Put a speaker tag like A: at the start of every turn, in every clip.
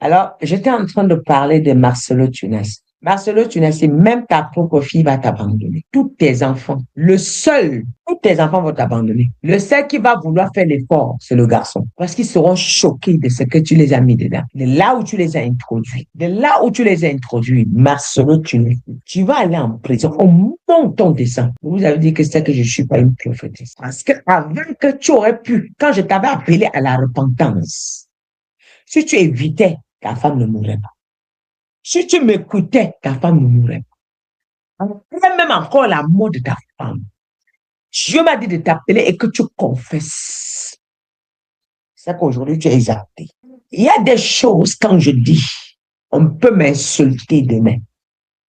A: Alors, j'étais en train de parler de Marcelo Tunas. Marcelo Tunas, même ta propre fille va t'abandonner. Tous tes enfants. Tous tes enfants vont t'abandonner. Le seul qui va vouloir faire l'effort, c'est le garçon. Parce qu'ils seront choqués de ce que tu les as mis dedans. De là où tu les as introduits. De là où tu les as introduits, Marcelo Tunas, tu vas aller en prison. Au moment où on descend, vous avez dit que c'est que je ne suis pas une prophétesse. Parce que avant que tu aurais pu, quand je t'avais appelé à la repentance, si tu évitais, ta femme ne mourrait pas. Si tu m'écoutais, ta femme ne mourrait pas. Après même encore la mort de ta femme, Dieu m'a dit de t'appeler et que tu confesses. C'est qu'aujourd'hui, tu es exalté. Il y a des choses, quand je dis, on peut m'insulter demain.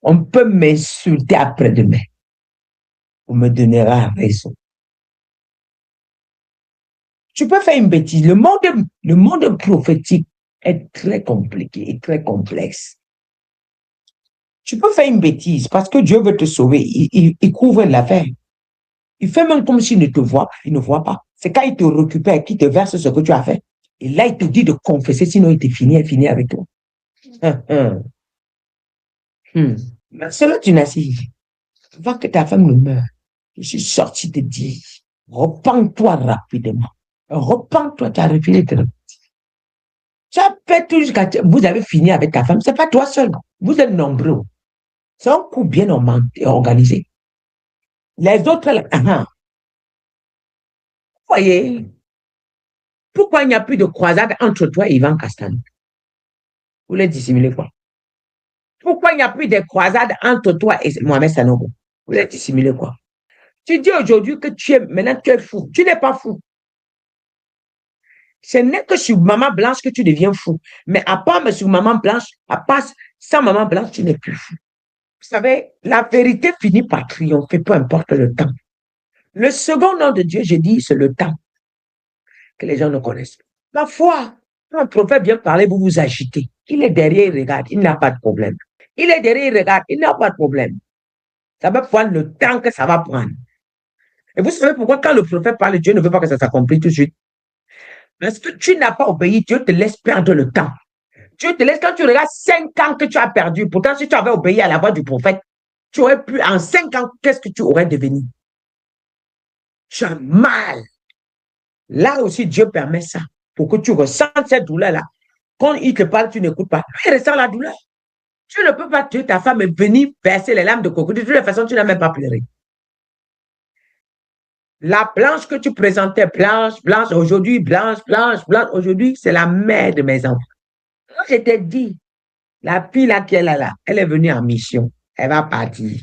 A: On peut m'insulter après-demain. On me donnera raison. Tu peux faire une bêtise. Le monde prophétique est très compliqué et très complexe. Tu peux faire une bêtise parce que Dieu veut te sauver. Il couvre l'affaire. Il fait même comme s'il ne te voit pas. Il ne voit pas. C'est quand il te récupère, qu'il te verse ce que tu as fait. Et là, il te dit de confesser, sinon il te finit avec toi. Mais cela, tu n'as si. Avant que ta femme ne meure, je suis sorti de dire, repends-toi rapidement. Repends-toi, tu as refusé de repentir. Tu as fait tout jusqu'à... Vous avez fini avec ta femme. Ce n'est pas toi seul. Vous êtes nombreux. C'est un coup bien organisé. Les autres, là, vous voyez, pourquoi il n'y a plus de croisade entre toi et Ivan Castano? Vous les dissimulez quoi? Pourquoi il n'y a plus de croisade entre toi et Mohamed Sanogo? Vous les dissimulez quoi? Tu dis aujourd'hui que maintenant tu es fou. Tu n'es pas fou. Ce n'est que sur Maman Blanche que tu deviens fou. Mais à part sur Maman Blanche, à part sans Maman Blanche, tu n'es plus fou. Vous savez, la vérité finit par triompher, peu importe le temps. Le second nom de Dieu, j'ai dit, c'est le temps que les gens ne connaissent pas. La foi, quand un prophète vient parler, vous vous agitez. Il est derrière, il regarde, il n'a pas de problème. Il est derrière, il regarde, il n'a pas de problème. Ça va prendre le temps que ça va prendre. Et vous savez pourquoi quand le prophète parle, Dieu ne veut pas que ça s'accomplisse tout de suite? Parce que tu n'as pas obéi, Dieu te laisse perdre le temps. Dieu te laisse, quand tu regardes 5 ans que tu as perdu, pourtant si tu avais obéi à la voix du prophète, tu aurais pu, en 5 ans, qu'est-ce que tu aurais devenu? Tu as mal. Là aussi, Dieu permet ça pour que tu ressentes cette douleur-là. Quand il te parle, tu n'écoutes pas. Lui, il ressent la douleur. Tu ne peux pas tuer ta femme et venir verser les larmes de crocodile. De toute façon, tu n'as même pas pleuré. La Blanche que tu présentais, Blanche, aujourd'hui, Blanche, aujourd'hui, c'est la mère de mes enfants. Quand je t'ai dit, la fille là qui est là, elle est venue en mission. Elle va partir.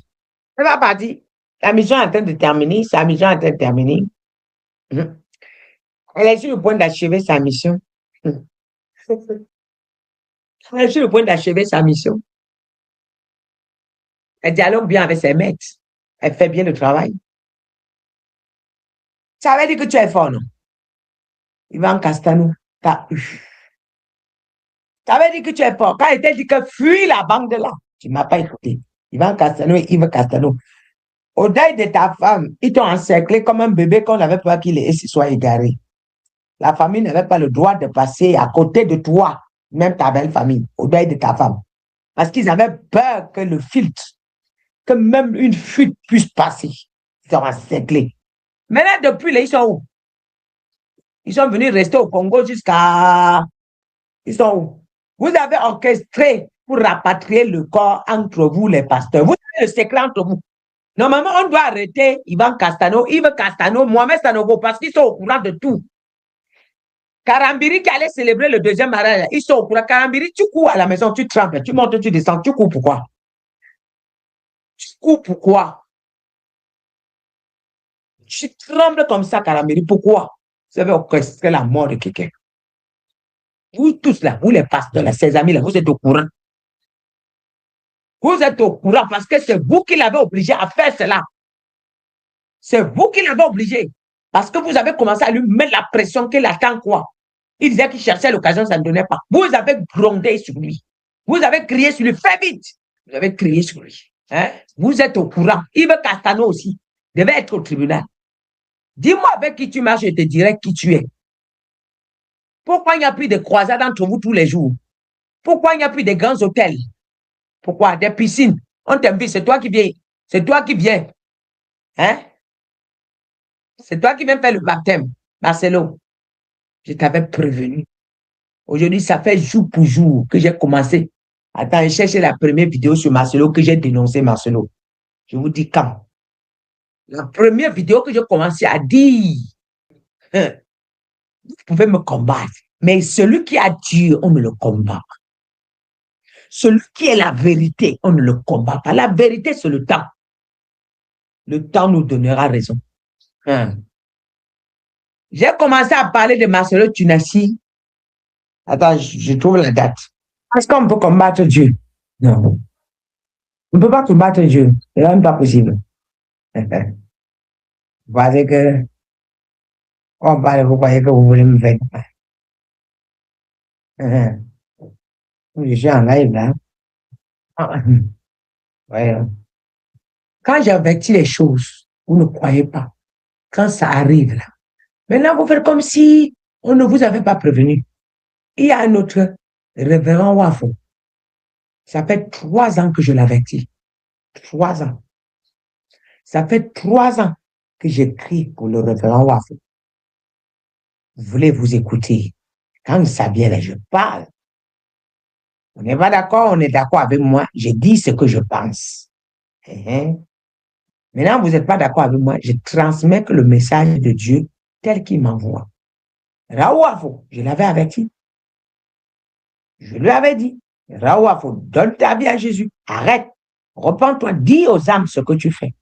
A: Elle va partir. La mission est en train de terminer. Sa mission est en train de terminer. Elle est sur le point d'achever sa mission. Elle est sur le point d'achever sa mission. Elle dialogue bien avec ses maîtres. Elle fait bien le travail. Ça veut dire que tu es fort, non? Ivan Castano t'a eu. Ça veut dire que tu es fort. Quand il t'a dit que fuis la banque de là, tu ne m'as pas écouté. Ivan Castano et Yves Castano. Au deuil de ta femme, ils t'ont encerclé comme un bébé qu'on n'avait pas qu'il se soit égaré. La famille n'avait pas le droit de passer à côté de toi, même ta belle famille, au deuil de ta femme. Parce qu'ils avaient peur que le filtre, que même une fuite puisse passer. Ils ont encerclé. Maintenant, depuis là, ils sont où? Ils sont venus rester au Congo jusqu'à... Ils sont où? Vous avez orchestré pour rapatrier le corps entre vous, les pasteurs. Vous avez le secret entre vous. Normalement, on doit arrêter Ivan Castano, Yves Castano, Mohamed Sanogo, parce qu'ils sont au courant de tout. Karambiri qui allait célébrer le deuxième mariage, ils sont au courant. Karambiri, tu cours à la maison, tu trembles, tu montes, tu descends, tu cours pourquoi? Tu cours pourquoi? Tu trembles comme ça, Karambiri, pourquoi? Vous avez orchestré la mort de quelqu'un. Vous tous là, vous les pasteurs, là, ces amis là, vous êtes au courant. Vous êtes au courant parce que c'est vous qui l'avez obligé à faire cela. C'est vous qui l'avez obligé. Parce que vous avez commencé à lui mettre la pression qu'il attend quoi. Il disait qu'il cherchait l'occasion, ça ne donnait pas. Vous avez grondé sur lui. Vous avez crié sur lui. Fais vite. Vous avez crié sur lui. Hein? Vous êtes au courant. Yves Castano aussi devait être au tribunal. Dis-moi avec qui tu marches, je te dirai qui tu es. Pourquoi il n'y a plus de croisade entre vous tous les jours? Pourquoi il n'y a plus de grands hôtels? Pourquoi? Des piscines. On t'invite, c'est toi qui viens. C'est toi qui viens. Hein? C'est toi qui viens faire le baptême. Marcelo, je t'avais prévenu. Aujourd'hui, ça fait jour pour jour que j'ai commencé. Attends, je cherche la première vidéo sur Marcelo que j'ai dénoncé Marcelo. Je vous dis quand. La première vidéo que j'ai commencé à dire, vous pouvez me combattre, mais celui qui a Dieu, on ne le combat pas. Celui qui est la vérité, on ne le combat pas. La vérité, c'est le temps. Le temps nous donnera raison. J'ai commencé à parler de Marcelo Tunassi. Attends, je trouve la date. Est-ce qu'on peut combattre Dieu? Non. On ne peut pas combattre Dieu. C'est même pas possible. Vous croyez que, on parle, vous croyez que vous voulez me faire je suis en live là. Ouais. Quand j'avertis les choses, vous ne croyez pas. Quand ça arrive là. Maintenant, vous faites comme si on ne vous avait pas prévenu. Il y a un autre révérend Wafo. Ça fait 3 ans que je l'avertis. 3 ans. Ça fait 3 ans que j'écris pour le révérend Wafo. Vous voulez vous écouter. Quand ça vient là, je parle. On n'est pas d'accord, on est d'accord avec moi. Je dis ce que je pense. Maintenant, vous n'êtes pas d'accord avec moi. Je transmets que le message de Dieu tel qu'il m'envoie. Raouafo, je l'avais averti. Je lui avais dit, Raouafo, donne ta vie à Jésus. Arrête. Repends-toi. Dis aux âmes ce que tu fais.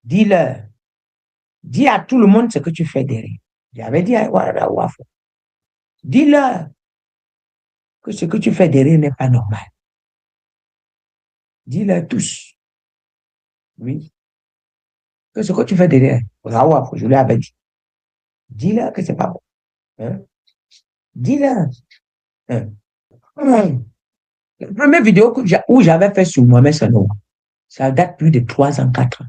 A: Dis-leur. Dis à tout le monde ce que tu fais derrière. J'avais dit à Raouafo. Dis-leur que ce que tu fais derrière n'est pas normal. Dis-leur tous. Oui. Que ce que tu fais derrière, Raouafo, je lui avais dit. Dis-leur que c'est pas bon. Hein? Dis-leur. Hein? La première vidéo où j'avais fait sur moi-même, ça date plus de 3 ans, 4 ans.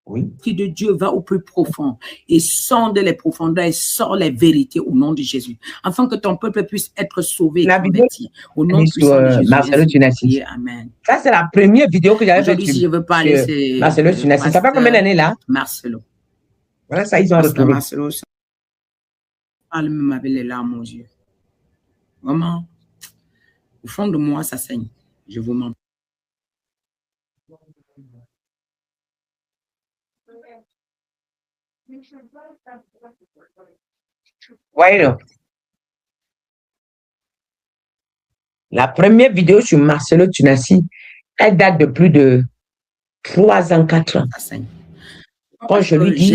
A: Oui.
B: Qui de Dieu va au plus profond et sonde les profondeurs et sort les vérités au nom de Jésus, afin que ton peuple puisse être sauvé et converti au nom puissant de Jésus.
A: Marcelo Tunassi.
B: Amen.
A: Ça, c'est la première vidéo que j'avais faite.
B: Si je veux parler, c'est
A: Marcelo Tunassi. Ça fait combien d'années là?
B: Marcelo.
A: Voilà, ça, ils ont retrouvé.
B: Marcelo, ça parle même avec les larmes aux yeux. Vraiment, au fond de moi, ça saigne. Je vous mens.
A: Voyez, la première vidéo sur Marcelo Tunassi, elle date de plus de 3 ans, 4 ans. Quand je lui dis